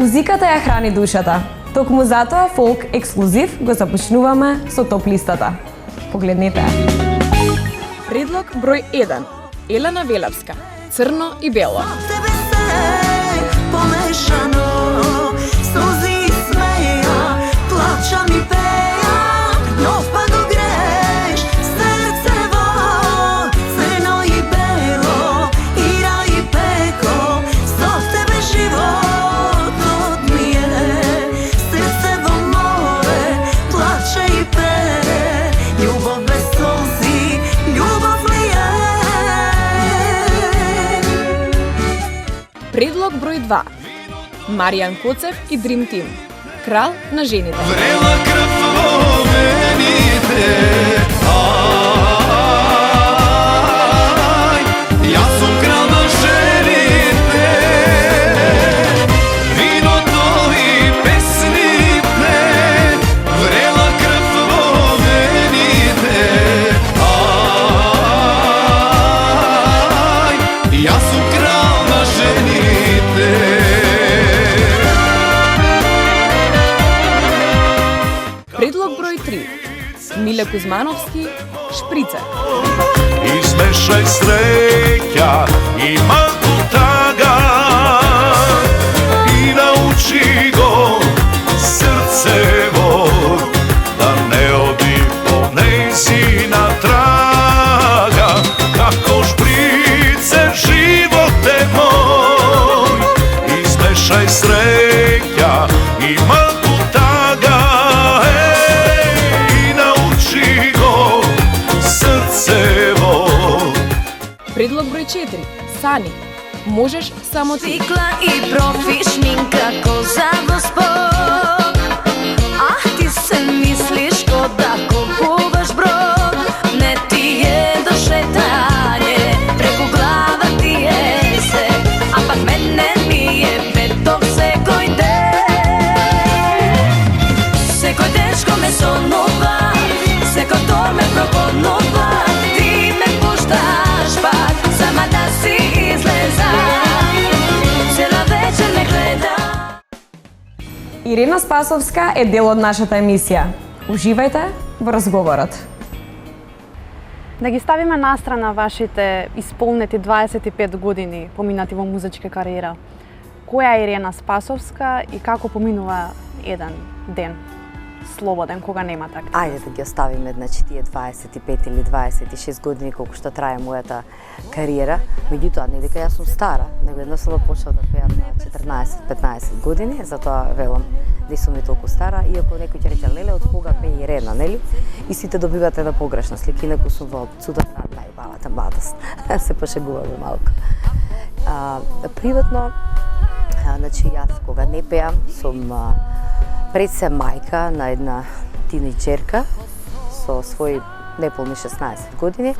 Музиката ја храни душата. Токму затоа фолк ексклузив го започнуваме со топ листата. Погледнете ја. Предлог број 1. Елена Велевска. Црно и бело. Предлог број 2. Маријан Коцев и Дрим Тим. Крал на жените. Врела крв во вените, јас сум крал на жените, виното и песните, врела крв во вените, јас сум крал на жените. Предлог број 3. Миле Кузмановски, Шприце. Измешај среќа и малку тага и научи го срцево да не оди по нејзина трага, како шприце животе мој. Измешај среќа и малку тага и научи го срцево. Предлог број 4. Сани. Можеш само ти. Цикла и профи шминка коза Господ. Ах, ти се мислиш ко да купуваш брод. Не ти е до шетање, преку глава ти е се, а пак мене ми е петок секој ден. Секој дечко ме сонува, секој тор ме прогонува. Ти ме пушташ пак, сама да си излеза. Цела вечер ме гледа. Ирина Спасовска е дел од нашата емисија. Уживајте во разговорот. Да ги ставиме настрана вашите исполнети 25 години поминати во музичка кариера. Која е Ирина Спасовска и како поминува еден ден слободен кога нема така? Ајде да ги оставиме, значи, тие 25 или 26 години колку што трае мојата кариера. Меѓутоа, не дека јас сум стара, него едноставно почнав да пеам на 14-15 години, затоа велам не сум и толку стара, иако некој ќе рече леле од кога пее Ирена, нели? И сите добивате една погрешна слика, инаку сум во цудовна најбавата младост. Се пошегуваме малку. Приватно, значи јас кога не пеам сум пред се мајка на една тинејџерка со своји неполни 16 години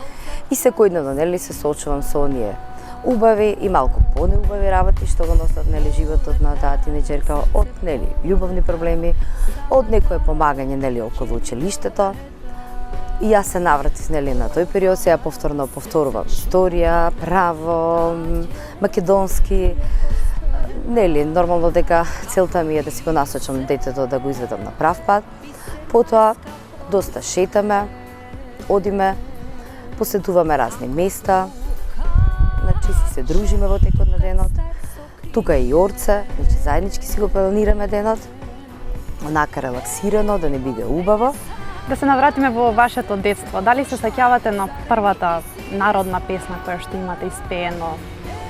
и секојдневно, нели, се соочувам со оние убави и малку понеубави работи што го носат, нели, животот на таа тинејџерка, од, нели, љубовни проблеми, од некое помагање, нели, околу училиштето. И јас се навратив, нели, на тој период, сега повторно повторувам историја, право, македонски. Нели, нормално дека целта ми е да си го насочам детето, да го изведам на прав пат. Потоа, доста шетаме, одиме, посетуваме разни места, значи си се дружиме во текот на денот. Тука е и Орце, значи заеднички си го планираме денот, онака релаксирано, да не биде убаво. Да се навратиме во вашето детство. Дали се сеќавате на првата народна песна која што имате испеено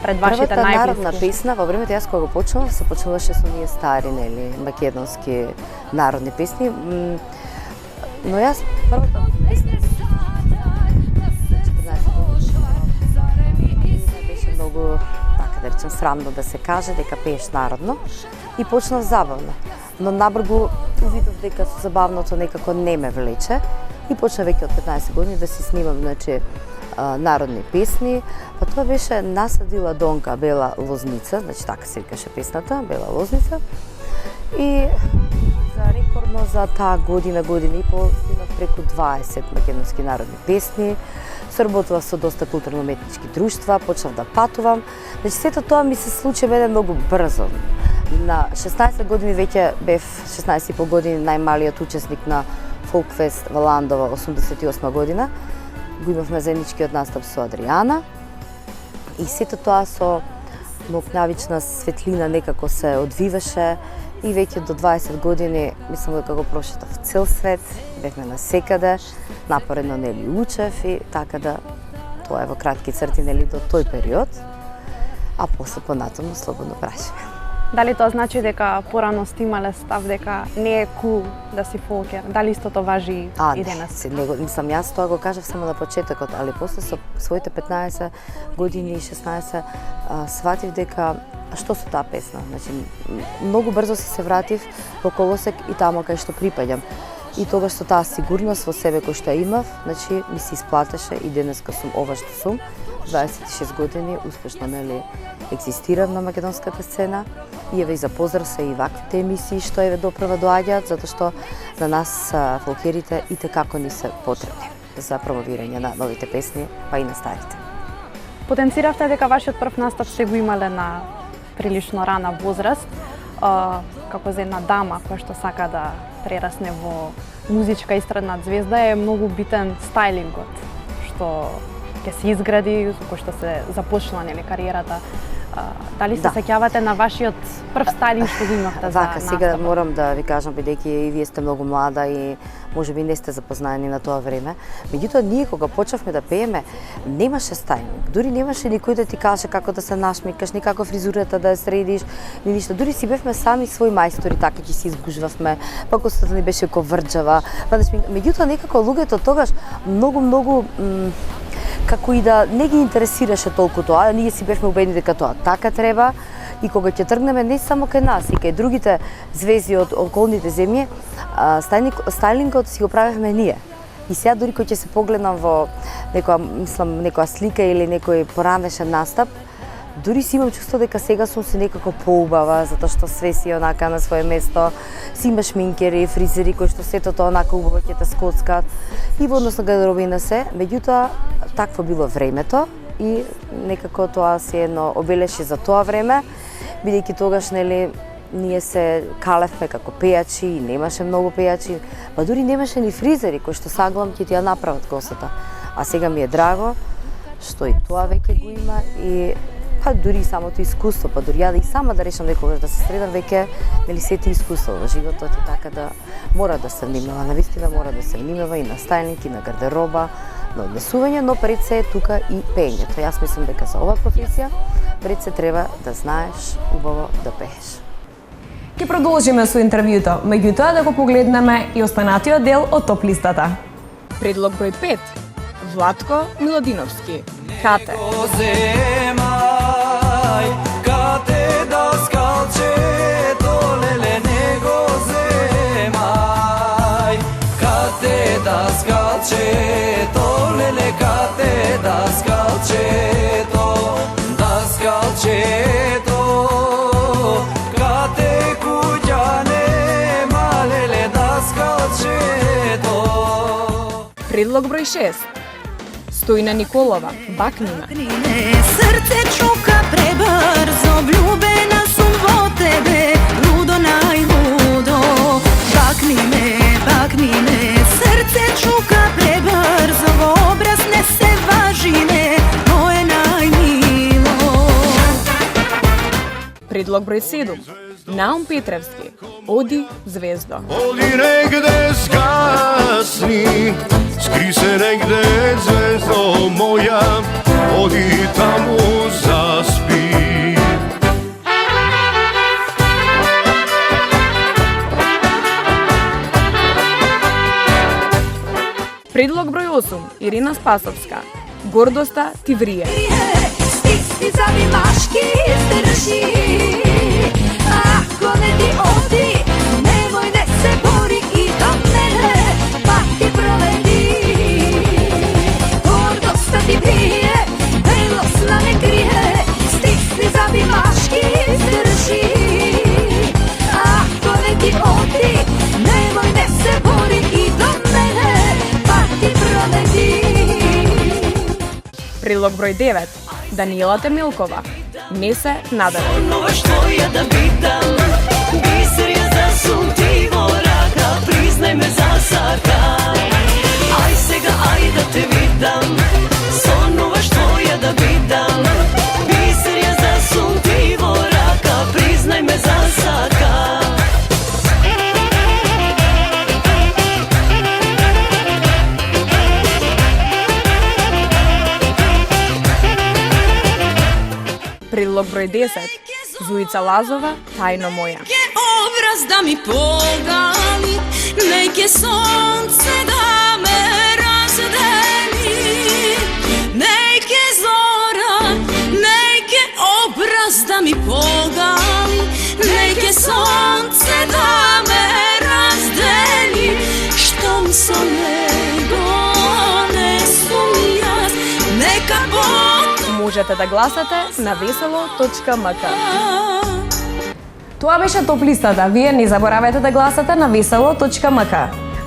пред вашите Првата народна најблиски? песна, во времето јас кога го почнував, се почнуваше со ние стари, нели, македонски народни песни. Но јас првата песна 14 години беше многу, така да речем, срамно да се каже дека пееш народно и почнав забавно. Но набргу увидов дека со забавното некако не ме влече и почнав веќе од 15 години да си снимам, значи, народни песни, па тоа беше Насадила Донка Бела Лозница, значи така се викаше песната, Бела Лозница. И за рекордно за таа година и пол снимав преку 20 македонски народни песни, соработував со доста културно-уметнички друштва, почнав да патувам. Значи сето тоа ми се случи мене многу брзо. На 16 години веќе бев 16,5 години најмалиот учесник на Фолкфест во Ландова 88 година. Го имавме заедничкиот настап со Адријана и сето тоа со мокнавична светлина некако се одвиваше и веќе до 20 години мислам дека го прошетав цел свет, бевме насекаде, напоредно нели учев и така да тоа е во кратки црти нели до тој период, а после понатаму слободно прашање. Дали тоа значи дека порано сте имале став дека не е кул да си фолкер? Дали истото важи и денес? Мислам, јас тоа го кажав само на почетокот, али после со своите 15 години и 16 сватив дека што со таа песна. Значи, многу брзо се вратив во колосек и тамо кај што припаѓам. И тогаш со таа сигурност во себе кој што ја имав, значи ми се исплатеше и денеска сум ова што сум. 26 години успешно нели екзистирам на македонската сцена и еве и за поздрав се и ваквите емисии што еве доправа доаѓаат, затоа што на нас фолкерите итекако ни се потребни за промовирање на новите песни, па и на старите. Потенциравте дека вашиот прв настап се го имале на прилично рана возраст, како за една дама која што сака да прерасне во музичка естрадна звезда е многу битен стајлингот, што ќе се изгради, кој што се започна нели кариерата. Дали се сеќавате на вашиот прв стајлинг што го имавте за настапот? Сега морам да ви кажам, бидејќи и вие сте многу млада и можеби не сте запознаени на тоа време. Меѓутоа, ние кога почнавме да пееме, немаше стајлинг. Дури немаше никој да ти каже како да се нашмикаш, ни како фризурата да ја средиш, ни ништо. Дури си бевме сами свои мајстори, така ќе си изгужвавме, па косата ни беше коврџава. Меѓутоа, некако луѓето тогаш многу како и да не ги интересираше толку тоа, ние си бевме убедени дека тоа така треба и кога ќе тргнеме не само кај нас и кај другите звезди од околните земји, стајлингот си го правевме ние. И сега дури кога ќе се погледнам во некоја слика или некој поранешен настап, дури си имам чувство дека сега сум си некако поубава, затоа што све си онака на свое место, си има шминкери, фризери кои што сето тоа онака убаво ќе те скоцкат и во однос на гардеробина се, меѓутоа такво било времето и некако тоа се едно обелеши за тоа време, бидејќи тогаш нели ние се калевме како пејачи и немаше многу пејачи, па дури немаше ни фризери кои што саглам ќе ти ја направат косата. А сега ми е драго што и тоа веќе го има и па дури и самото искуство, па дури ја да и сама да решам некогаш да се средам веќе нели сети искуство во животот и така да мора да се внимава, навистина мора да се внимава и на стајлинг и на гардероба, на однесување, но пред се е тука и пеењето. Јас мислам дека за ова професија пред се треба да знаеш убаво да пееш. Ќе продолжиме со интервјуто, меѓутоа да го погледнеме и останатиот дел од топ листата. Предлог број 5. Владко Милодиновски. Кате. Кате да скалче, толеле него земај. Кате да скалче, толеле кате да скалче, да скалче, кате куѓане, малеле да скалче. Предлог број 6. Стојна Николова, Бакнина. Срце чука пребрзо, влюбена сум во тебе, лудо најлудо. Бакни ме, срце чука пребрзо, во образ не се важиме, моје најмило. Предлог број 7. Наум Петревски, Оди звездо. Оди негде скасни, скри се негде звездо моја, оди таму заспи. Предлог број 8. Ирина Спасовска, Гордоста ти врие. Стисни завимашки, стрши. Ако не ти оди, немој не се бори и до мене, па ти проведи. Гордоста ти врие, белосна не крие, стисни завимашки, стрши. Ако не ти оди, немој не се бори и до мене, па ти проведи. Предлог број 9. Даниела Темилкова, Не се надеве. Ponovaš tvoja da pitam Biser je za suntivo raka Priznaj me za saka Aj sega, aj da te vidim Sonovaš tvoja da pitam Biser je za suntivo raka Priznaj me za saka Предлог број 10. Зуица Лазова, Тајно моја. Neke obraz da mi pogani, neke sonce da me razdeli, neke zora, neke obraz da mi pogani, neke sonce da me razdeli, što mi se nego ne sumnjas, neka Можете да гласате на весело.мк. Тоа беше топ листата. Вие не заборавајте да гласате на весело.мк.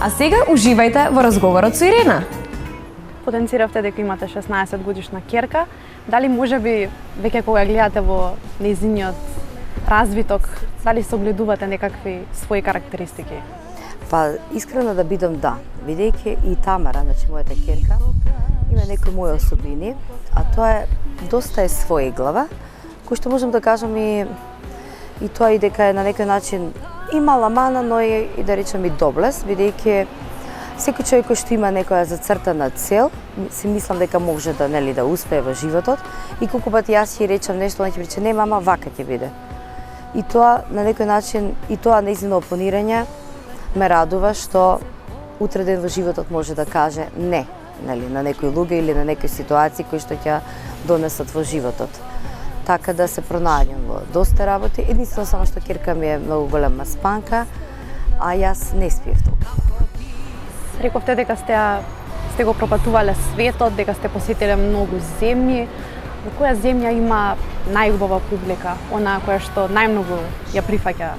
А сега уживајте во разговорот со Ирена. Потенциравте дека имате 16 годишна ќерка. Дали можеби веќе кога гледате во нејзиниот развиток, дали согледувате некакви своји карактеристики? Па, искрено да бидам да, бидејќи и Тамара, значи мојата ќерка, има некои мои особини, а тоа е доста е своеглава, кој што можам да кажам и тоа и дека е на некој начин и мала мана, но и да речем и доблес, бидејќи секој човек кој што има некоја зацртана цел, си мислам дека може да да успее во животот и колку пати јас ќе речам нешто, она ќе рече не мама, вака ќе биде. И тоа на некој начин и тоа нејзино опонирање ме радува што утре ден во животот може да каже не, на некои луѓе или на некои ситуации кои што ќе донесат во животот. Така да се пронаѓам во доста работи, единствено само што ќерка ми е многу голема спанка, а јас не спиев толку. Рековте дека сте го пропатувале светот, дека сте посетиле многу земји. Во која земја има најубава публика, она која што најмногу ја прифаќа?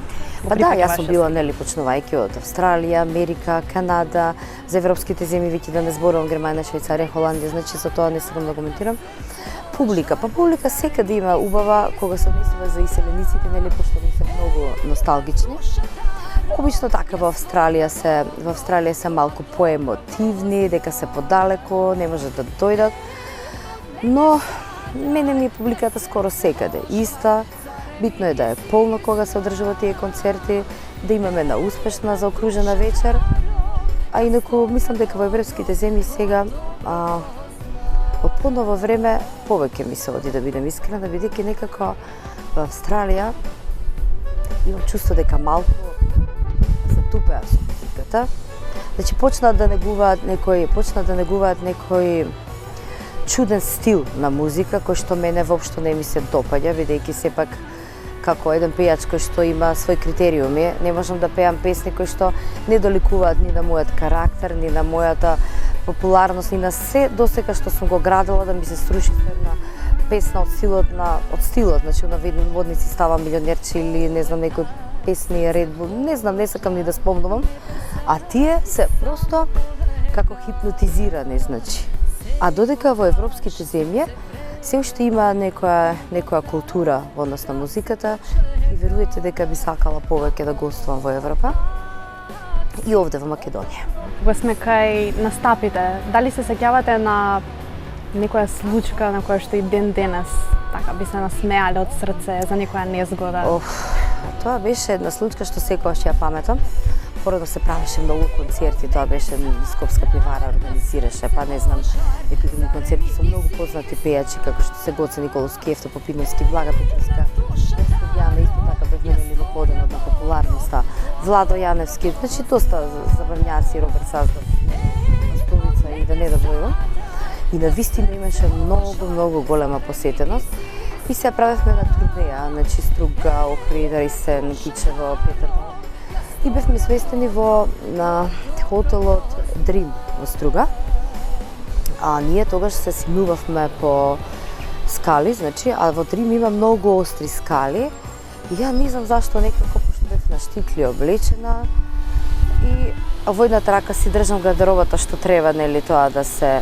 Па да, јас сум била почнувајќи од Австралија, Америка, Канада, за европските земји веќе да не зборувам, Германија, Швајцарија, Холандија, значи за тоа не сакам да коментирам. Публика, па публика секаде има убава кога се однесува за иселениците, пошто не се многу носталгични. Обично така во Австралија се малку поемотивни, дека се подалеку, не можат да дојдат. Но мене ми е публиката скоро секаде иста. Битно е да е полно кога се одржуваат тие концерти, да имаме една успешна заокружена вечер. А инаку мислам дека во европските земји сега од поново време повеќе ми се оди, да бидам искрена, бидејќи некако во Австралија имам чувство дека малку затупеа со музиката. Значи почнаа да негуваат некој чуден стил на музика кој што мене воопшто не ми се допаѓа, бидејќи сепак како еден пејач кој што има свој критериуми, не можам да пеам песни кои што не доликуваат ни на мојот карактер, ни на мојата популарност, ни на се досека што сум го градила да ми се струши една песна од стилот, значи на водници става милионерче или не знам некои песни Red Bull, не знам, не сакам ни да спомнувам, а тие се просто како хипнотизирани, значи. А додека во европските земји се уште има некоја култура во однос на музиката и веруете дека би сакала повеќе да гостувам во Европа и овде во Македонија. Кога сме кај настапите, дали се сеќавате на некоја случка на која што и ден денес така би се насмеале од срце за некоја незгода? Тоа беше една случка што секогаш ја паметам. Порано се правеше многу концерти, тоа беше Скопска пивара организираше, па не знам, некои други концерти со многу познати пејачи како што се Гоце Николовски, Ефто Попиновски, Влага Петровска, Јана исто така бевме во поденот на популарноста, Владо Јаневски, значи доста забавњаци, Роберт Саздов, Столица и да не да бројувам. И на вистина имаше многу голема посетеност. И се правевме на турнеја, значи Струга, Охрид, Рисен, Кичево, Петърдол. И бевме сместени на хотелот Дрим во Струга. А ние тогаш се симнувавме по скали, значи, а во Дрим има многу остри скали. И ја не знам зашто некако, пошто бев на штикли облечена и во едната рака си држам гардеробата што треба, нели, тоа да се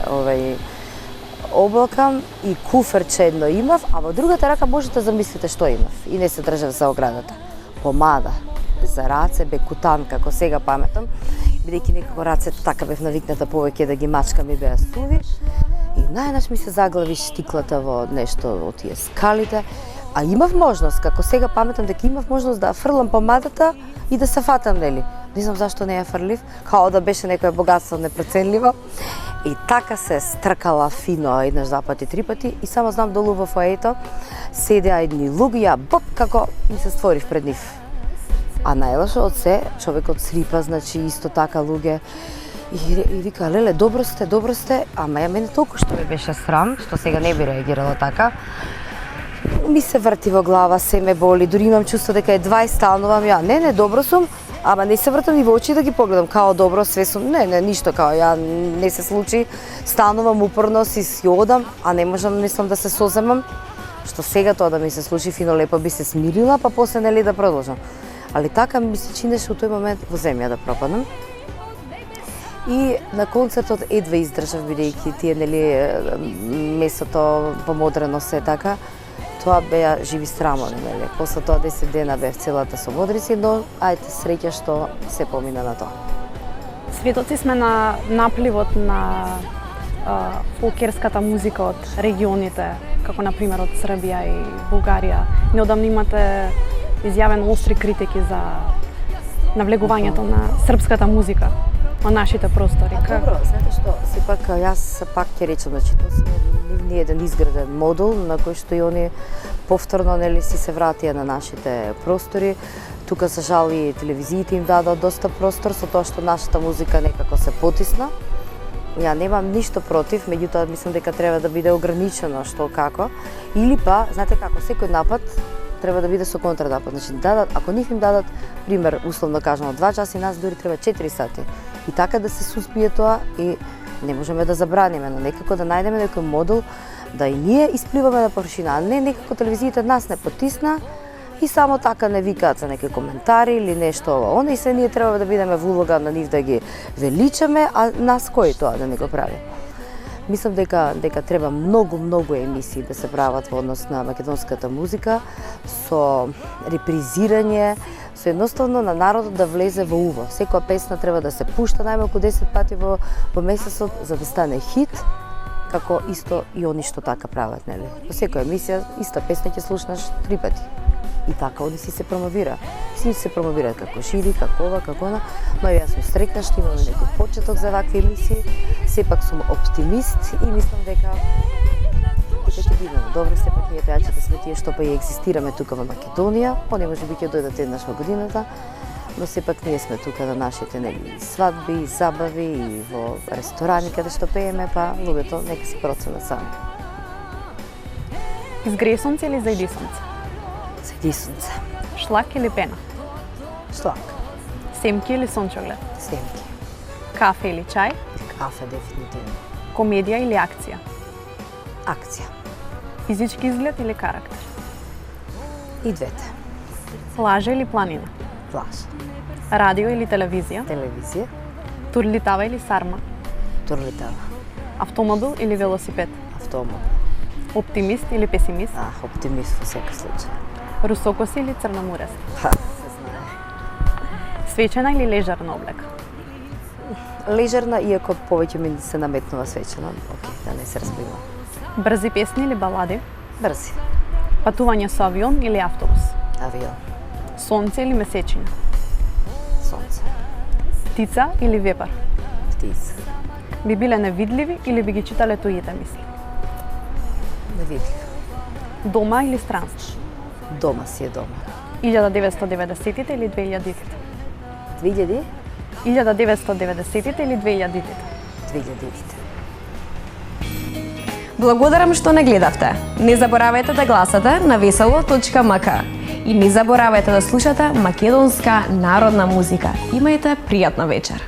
облакам и куферче едно имав, а во другата рака можете да замислите што имав и не се држав за оградата. Помада за раце, бе кутан, како сега паметам, бидејќи некако рацете така бев навикната повеќе да ги мачкам и беа суви. И најнаш ми се заглави штиклата во нешто од тие скалите, а имав можност, како сега паметам дека имав можност да фрлам помадата и да се фатам, нели? Не знам зашто не ја фрлив, као да беше некое богатство непроценливо. И така се стркала фино еднаш, два пати, три пати и само знам долу во фоето седеа едни луѓе, ја боп како ми се створив пред нив. А најлошо од се, човекот срипа, значи исто така луѓе и вика, леле, добро сте, ама ја мене толку што ме беше срам, што сега не би реагирала така. Ми се врти во глава, се ме боли, дури имам чувство дека едва станувам ја. Не, добро сум, ама не се вртам и во очи да ги погледам, као добро, све сум. Не, ништо, као ја не се случи, станувам упорно, си одам, а не можам, мислам, да се соземам, што сега тоа да ми се случи, фино лепо би се смирила, па после нели да продолжам. Али така ми се чинеше у тој момент во земја да пропадам. И на концертот едва издржав, бидејќи тие нели месото помодрено се така. Тоа беа живи срамони, нели. После тоа 10 дена бев целата со модрици, но ајде среќа што се помина на тоа. Сведоци сме на напливот на фолкерската музика од регионите, како на пример од Србија и Бугарија. Неодамно имате изјавено остри критики за навлегувањето на српската музика во нашите простори. Добро, знаете што, сепак јас пак ќе речам, значи тоа си нивни еден изграден модул на кој што и они повторно нели си се вратија на нашите простори. Тука за жал и телевизиите им дадоа доста простор со тоа што нашата музика некако се потисна. Ја немам ништо против, меѓутоа мислам дека треба да биде ограничено што како. Или па, знаете како, секој напад треба да биде со контранапад. Значи, ако нив им дадат, пример, условно кажано, 2 часа и нас дури треба 4 сати. И така да се суспие тоа и не можеме да забраниме, но некако да најдеме некој модул да и ние испливаме на површина, а не некако телевизиите нас не потисна и само така не викаат за некои коментари или нешто ова. Она и се ние треба да бидеме во улога на нив да ги величаме, а нас кој тоа да не го прави? Мислам дека треба многу емисии да се прават во однос на македонската музика со репризирање, со едноставно на народот да влезе во уво. Секоја песна треба да се пушта најмалку 10 пати во месецот за да стане хит, како исто и они што така прават, нели? Во секоја емисија иста песна ќе слушнаш 3 пати. И така они си се промовира. Си се промовираат како Шири, како ова, како она, но јас сум среќна што имаме некој почеток за вакви емисии. Сепак сум оптимист и мислам дека ќе бидеме добро, сепак ние пејачите сме тие што па и екзистираме тука во Македонија. Они можеби ќе дојдат еднаш во годината, но сепак ние сме тука на нашите нели свадби, забави и во ресторани каде што пееме, па луѓето нека се проценат сами. Изгрее сонце или зајди сонце? Зајди сонце. Шлак или пена? Шлак. Семки или сончоглед? Семки. Кафе или чај? Кафе дефинитивно. Комедија или акција? Акција. Физички изглед или карактер? И двете. Плажа или планина? Плаж. Радио или телевизија? Телевизија. Турлитава или сарма? Турлитава. Автомобил или велосипед? Автомобил. Оптимист или песимист? Оптимист во секој случај. Русокоси или црноморец? Се знае. Свечена или лежерна облека? Лежерна, иако повеќе ми се наметнува свечена, да не се разбивам. Брзи песни или балади? Брзи. Патување со авион или автобус? Авион. Сонце или месечина? Сонце. Птица или вепар? Птица. Би биле невидливи или би ги читале туите мисли? Невидливи. Дома или странство? Дома си е дома. 1990-тите или 2000-тите? 2000? 1990-тите или 2000-тите? 2000-тите. Благодарам што не гледавте. Не заборавајте да гласате на veselo.mk и не заборавајте да слушате македонска народна музика. Имајте пријатна вечер.